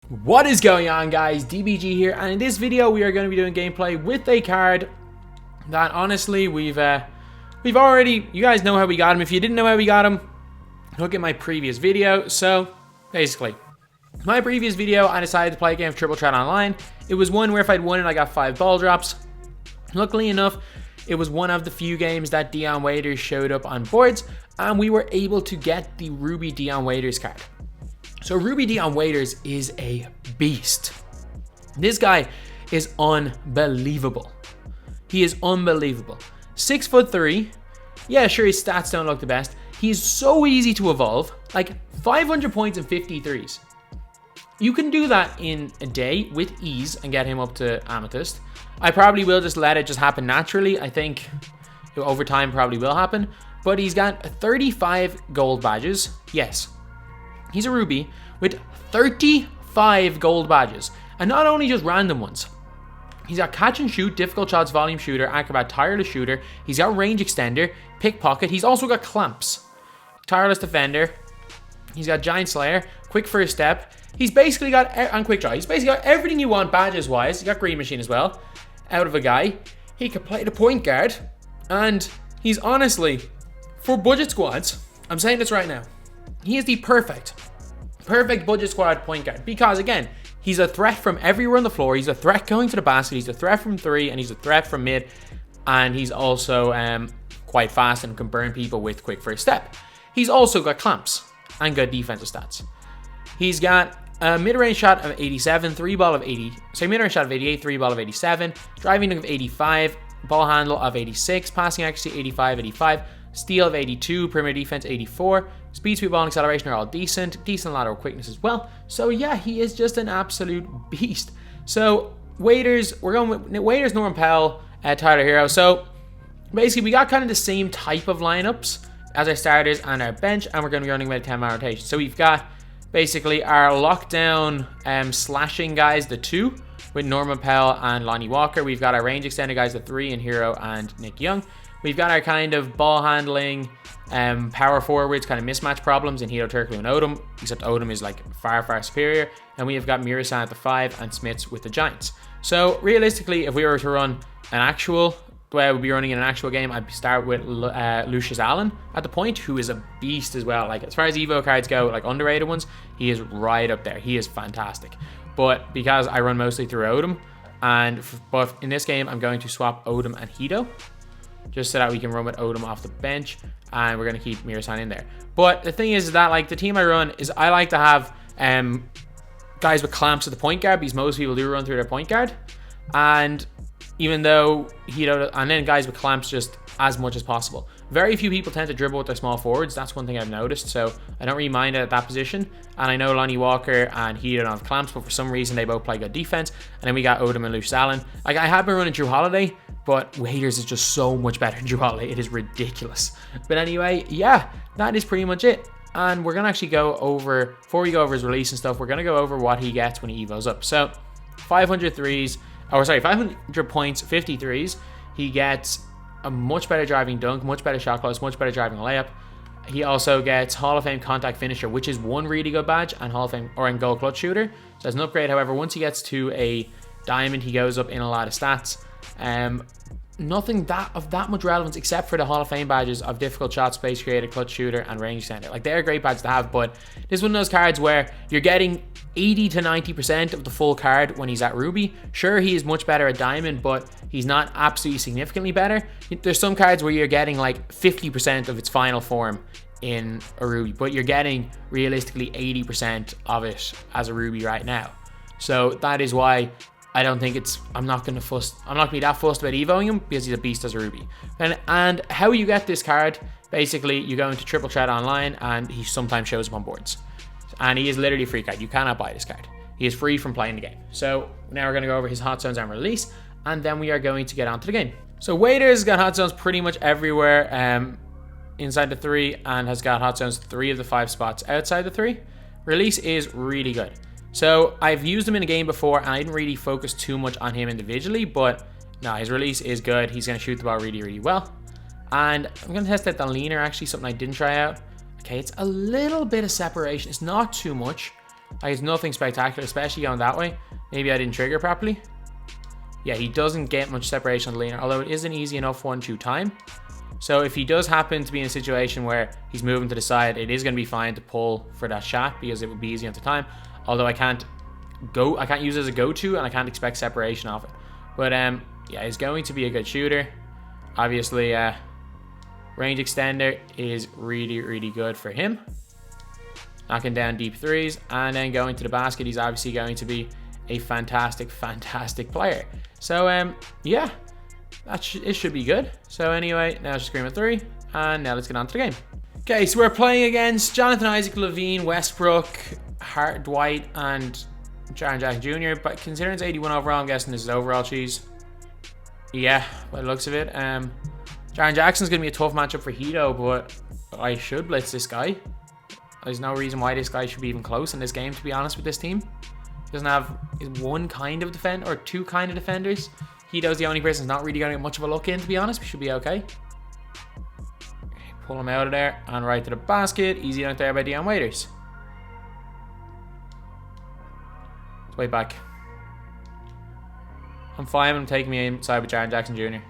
What is going on, guys? DBG here, and in this video we are going to be doing gameplay with a card that honestly we've already, you guys know how we got him. If you didn't know how we got him, look at my previous video. So basically, my previous video, I decided to play a game of Triple Threat Online. It was one where if I'd won it, I got 5 ball drops. Luckily enough, it was one of the few games that DION Waiters showed up on boards, and we were able to get the Ruby DION Waiters card. So Ruby DION Waiters is a beast. This guy is unbelievable. He is unbelievable. 6'3". Yeah, sure, his stats don't look the best. He's so easy to evolve. Like 500 points and 53s. You can do that in a day with ease and get him up to amethyst. I probably will just let it just happen naturally. I think over time probably will happen. But he's got 35 gold badges. Yes. He's a Ruby with 35 gold badges. And not only just random ones. He's got catch and shoot, difficult shots, volume shooter, acrobat, tireless shooter. He's got range extender, pickpocket. He's also got clamps. Tireless defender. He's got giant slayer, quick first step. He's basically got, and quick draw. He's basically got everything you want badges wise. He's got green machine as well. Out of a guy. He could play the point guard. And he's honestly, for budget squads, I'm saying this right now. He is the perfect budget squad point guard because, again, he's a threat from everywhere on the floor. He's a threat going to the basket. He's a threat from 3, and he's a threat from mid. And he's also quite fast and can burn people with quick first step. He's also got clamps and good defensive stats. He's got a mid-range shot of 87, 3-ball of 80. So mid-range shot of 88, 3-ball of 87, driving of 85, ball handle of 86, passing accuracy 85, 85. Steal of 82, perimeter defense 84, speed, ball, and acceleration are all decent lateral quickness as well. So yeah, he is just an absolute beast. So Waiters, we're going with Waiters, Norman Powell, Tyler Hero. So basically, we got kind of the same type of lineups as our starters and our bench, and we're going to be running with a 10-man rotation. So we've got basically our lockdown slashing guys, the 2, with Norman Powell and Lonnie Walker. We've got our range extender guys, the 3, in Hero and Nick Young. We've got our kind of ball handling, power forwards, kind of mismatch problems in Hito, Turkey, and Odom, except Odom is like far, far superior. And we have got Mirasan at the 5 and Smits with the Giants. So realistically, if we were to run an actual, the way I would be running in an actual game, I'd start with Lucius Allen at the point, who is a beast as well. Like as far as Evo cards go, like underrated ones, he is right up there. He is fantastic. But because I run mostly through Odom, but in this game, I'm going to swap Odom and Hito, just so that we can run with Odom off the bench, and we're going to keep Mirasan in there. But the thing is that, like, the team I run is I like to have guys with clamps at the point guard, because most people do run through their point guard, and even though and then guys with clamps just as much as possible. Very few people tend to dribble with their small forwards. That's one thing I've noticed, so I don't really mind it at that position. And I know Lonnie Walker and Hito don't have clamps, but for some reason they both play good defense. And then we got Odom and Lucius Allen. Like, I have been running Drew Holiday, but Waiters is just so much better than Drew Holiday. It is ridiculous. But anyway, yeah, that is pretty much it. And we're going to actually go over, before we go over his release and stuff, we're going to go over what he gets when he evos up. So 500 points, 53s. He gets a much better driving dunk, much better shot close, much better driving layup. He also gets Hall of Fame contact finisher, which is one really good badge, and Hall of Fame and goal clutch shooter. So that's an upgrade. However, once he gets to a diamond, he goes up in a lot of stats. Nothing of that much relevance except for the Hall of Fame badges of difficult shot, space creator, clutch shooter, and range extender. Like, they're great badges to have, but this is one of those cards where you're getting 80 to 90% of the full card when he's at Ruby. Sure, he is much better at Diamond, but he's not absolutely significantly better. There's some cards where you're getting like 50% of its final form in a Ruby, but you're getting realistically 80% of it as a Ruby right now. So that is why I don't think I'm not going to be that fussed about evoing him, because he's a beast as a Ruby. And how you get this card, basically you go into Triple Threat Online and he sometimes shows up on boards. And he is literally a free card. You cannot buy this card. He is free from playing the game. So now we're going to go over his hot zones and release, and then we are going to get onto the game. So Waiters got hot zones pretty much everywhere inside the 3, and has got hot zones 3 of the 5 spots outside the 3. Release is really good. So I've used him in a game before, and I didn't really focus too much on him individually, but no, his release is good. He's going to shoot the ball really, really well. And I'm going to test out the leaner, actually, something I didn't try out. Okay, it's a little bit of separation. It's not too much, Like, it's nothing spectacular, especially going that way. Maybe I didn't trigger properly. Yeah, he doesn't get much separation on the leaner, although it is an easy enough one to time. So if he does happen to be in a situation where he's moving to the side, it is going to be fine to pull for that shot because it would be easy at the time. Although I can't use it as a go-to, and I can't expect separation off it. But yeah, he's going to be a good shooter. Obviously, range extender is really, really good for him. Knocking down deep threes and then going to the basket. He's obviously going to be a fantastic, fantastic player. So yeah, it should be good. So anyway, now it's just scream at 3, and now let's get on to the game. Okay, so we're playing against Jonathan Isaac, Levine, Westbrook, Hart, Dwight, and Jaren Jackson Jr. But considering it's 81 overall, I'm guessing this is overall cheese. Yeah, by the looks of it. Jaren Jackson's gonna be a tough matchup for Hito, but I should blitz this guy. There's no reason why this guy should be even close in this game, to be honest, with this team. He doesn't have one kind of defend or two kind of defenders. Hito's the only person who's not really going to get much of a look in, to be honest. We should be okay. Pull him out of there and right to the basket. Easy out there by DION Waiters. Let's wait back. I'm fine. I'm taking me inside with Jaren Jackson Jr.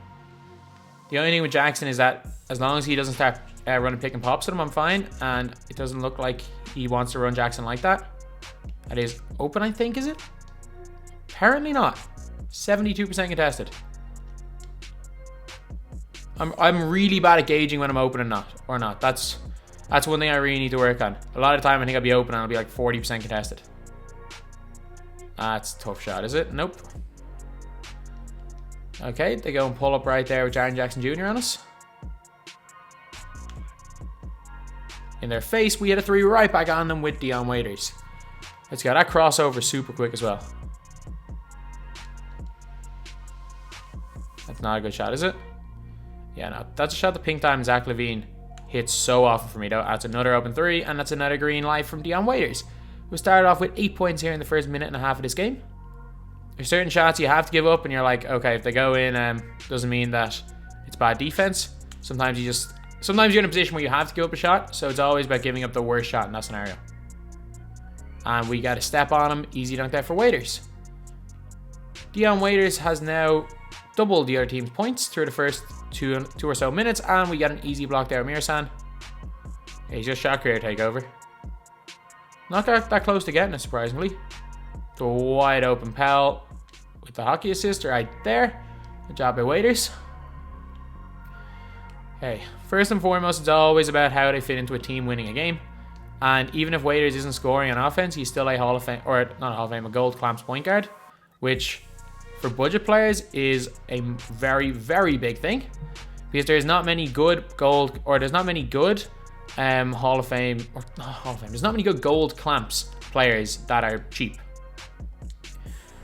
The only thing with Jackson is that as long as he doesn't start running pick and pops at him, I'm fine. And it doesn't look like he wants to run Jackson like that. That is open, I think, is it? Apparently not. 72% contested. I'm really bad at gauging when I'm open or not. That's one thing I really need to work on. A lot of the time I think I'll be open and I'll be like 40% contested. That's a tough shot, is it? Nope. Okay, they go and pull up right there with Jaren Jackson Jr. on us. In their face, we hit a 3 right back on them with DION Waiters. Let's go. That crossover super quick as well. That's not a good shot, is it? Yeah, no. That's a shot that Pink Time Zach Levine hits so often for me, though. That's another open 3, and that's another green light from DION Waiters. We started off with 8 points here in the first minute and a half of this game. There's certain shots you have to give up, and you're like, okay, if they go in, doesn't mean that it's bad defense. Sometimes you're in a position where you have to give up a shot, so it's always about giving up the worst shot in that scenario. And we got a step on him. Easy dunk there for Waiters. DION Waiters has now doubled the other team's points through the first two or so minutes, and we got an easy block there with Mirsan. Yeah, he's just shot career takeover. Not that close to getting it, surprisingly. The wide open Pell with the hockey assist right there. Good job by Waiters. Okay, first and foremost, it's always about how they fit into a team winning a game. And even if Waiters isn't scoring on offense, he's still a Hall of Fame, or not a Hall of Fame, a gold clamps point guard, which for budget players is a very, very big thing, because there's not many good gold, or there's not many good Hall of Fame, or not Hall of Fame, there's not many good gold clamps players that are cheap.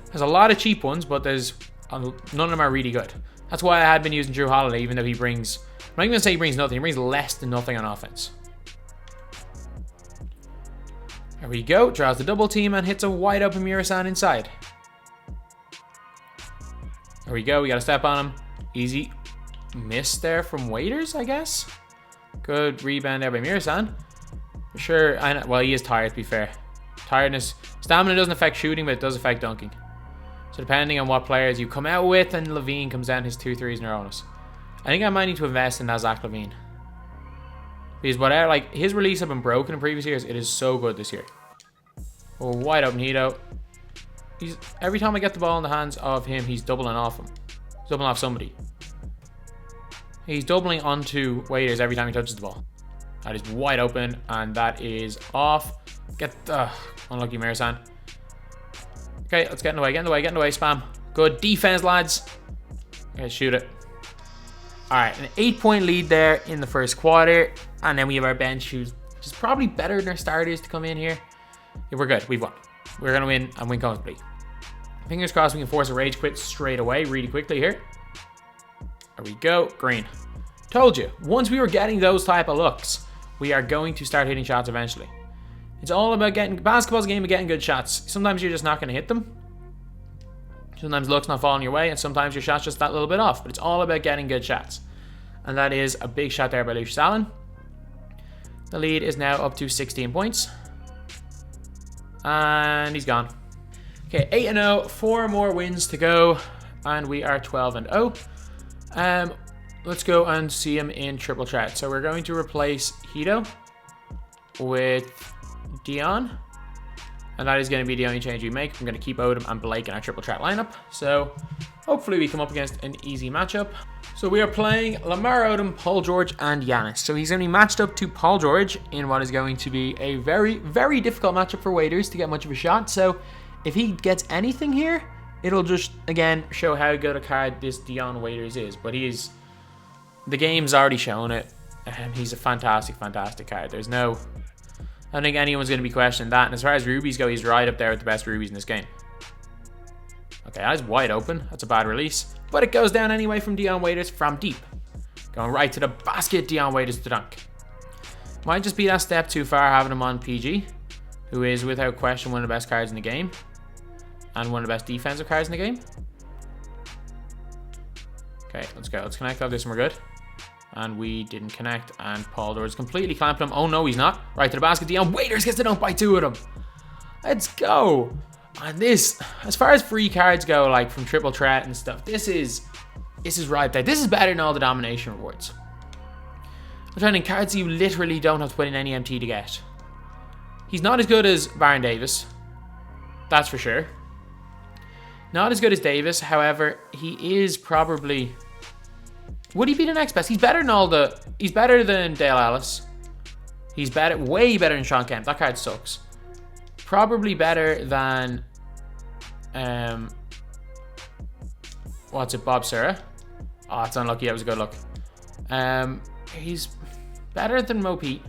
There's a lot of cheap ones, but none of them are really good. That's why I had been using Drew Holiday, even though he brings, I'm not even going to say he brings nothing, he brings less than nothing on offense. There we go, draws the double team and hits a wide open Mirsan inside. There we go, we got a step on him. Easy miss there from Waiters, I guess. Good rebound there by Mirsan. For sure, well, he is tired, to be fair. Tiredness, stamina doesn't affect shooting, but it does affect dunking. So depending on what players you come out with, and Levine comes down his 2 threes in a row on us. I think I might need to invest in that Zach Levine. Because whatever, like, his release have been broken in previous years. It is so good this year. Oh, wide open Hito. Every time I get the ball in the hands of him, he's doubling off him. He's doubling off somebody. He's doubling onto Waiters every time he touches the ball. That is wide open, and that is off. Unlucky Mirsan. Okay, let's get in the way, spam. Good defense, lads. Okay, shoot it. Alright, an 8-point lead there in the first quarter. And then we have our bench, who's just probably better than our starters to come in here. Yeah, we're good, we've won. We're going to win and win comfortably. Fingers crossed we can force a rage quit straight away, really quickly here. There we go, green. Told you, once we were getting those type of looks, we are going to start hitting shots eventually. It's all about basketball's a game of getting good shots. Sometimes you're just not going to hit them. Sometimes luck's not falling your way, and sometimes your shot's just that little bit off. But it's all about getting good shots. And that is a big shot there by Lucius Allen. The lead is now up to 16 points. And he's gone. Okay, 8-0, 4 more wins to go, and we are 12-0. Let's go and see him in triple threat. So we're going to replace Hito with DION, and that is going to be the only change we make. I'm going to keep Odom and Blake in our triple threat lineup. So hopefully we come up against an easy matchup. So we are playing Lamar Odom, Paul George, and Giannis. So he's going to be matched up to Paul George in what is going to be a very, very difficult matchup for Waiters to get much of a shot. So if he gets anything here, it'll just, again, show how good a card this DION Waiters is. But the game's already shown it. He's a fantastic, fantastic card. I don't think anyone's going to be questioning that. And as far as rubies go, he's right up there with the best rubies in this game. Okay, that's wide open. That's a bad release. But it goes down anyway from DION Waiters from deep. Going right to the basket, DION Waiters to dunk. Might just be that step too far having him on PG, who is without question one of the best cards in the game. And one of the best defensive cards in the game. Okay, let's go. Let's connect off this and we're good. And we didn't connect. And Paul George completely clamped him. Oh no, he's not. Right to the basket. DION Waiters gets the dunk by 2 of them. Let's go. And this, as far as free cards go, like from triple threat and stuff, this is right there. This is better than all the domination rewards. I'm trying to think cards you literally don't have to put in any MT to get. He's not as good as Baron Davis. That's for sure. Not as good as Davis. However, he is probably... Would he be the next best? He's better than he's better than Dale Ellis. He's better, way better than Sean Kemp. That card sucks. Probably better than what's it, Bob Sura? Oh, it's unlucky. That was a good look. He's better than Mo Pete.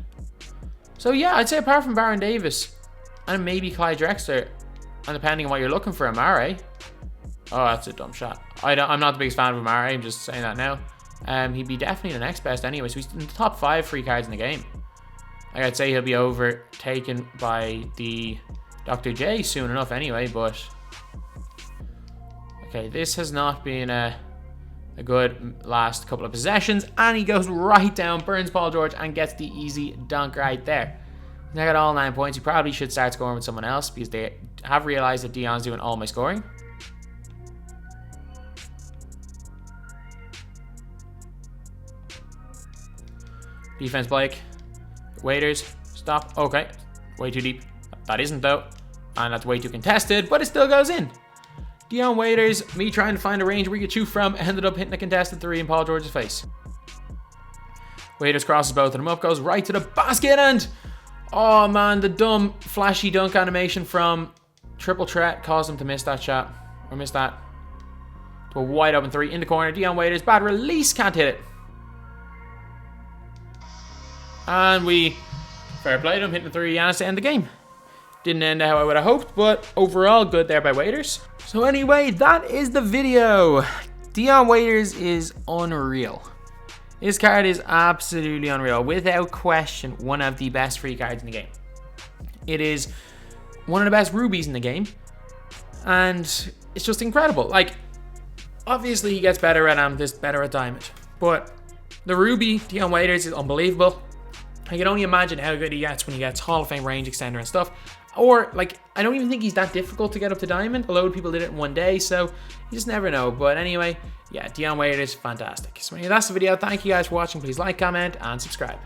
So yeah, I'd say apart from Baron Davis and maybe Clyde Drexler, and depending on what you're looking for, Amare. Oh, that's a dumb shot. I'm not the biggest fan of Amare. I'm just saying that now. He'd be definitely the next best anyway. So he's in the top 5 free cards in the game. Like I'd say he'll be overtaken by the Dr. J soon enough anyway, but... Okay, this has not been a good last couple of possessions, and he goes right down, burns Paul George, and gets the easy dunk right there. Now got all 9 points. He probably should start scoring with someone else, because they have realized that DION's doing all my scoring. Defense Blake. Waiters, stop. Okay, way too deep. That isn't though, and that's way too contested, but it still goes in. DION Waiters, me trying to find a range we could shoot from, ended up hitting a contested 3 in Paul George's face. Waiters crosses both of them up, goes right to the basket, and oh man, the dumb flashy dunk animation from triple threat caused him to miss that shot, or miss that. To a wide open 3 in the corner. DION Waiters, bad release, can't hit it. And we fair played him, hitting the 3 Giannis to end the game. Didn't end how I would have hoped, but overall good there by Waiters. So anyway, that is the video. DION Waiters is unreal. This card is absolutely unreal. Without question, one of the best free cards in the game. It is one of the best rubies in the game. And it's just incredible. Like, obviously he gets better at amethyst, better at diamond. But the ruby, DION Waiters, is unbelievable. I can only imagine how good he gets when he gets Hall of Fame range extender and stuff. Or, like, I don't even think he's that difficult to get up to diamond. A load of people did it in one day, so you just never know. But anyway, yeah, DION Waiters, fantastic. So anyway, that's the video. Thank you guys for watching. Please like, comment, and subscribe.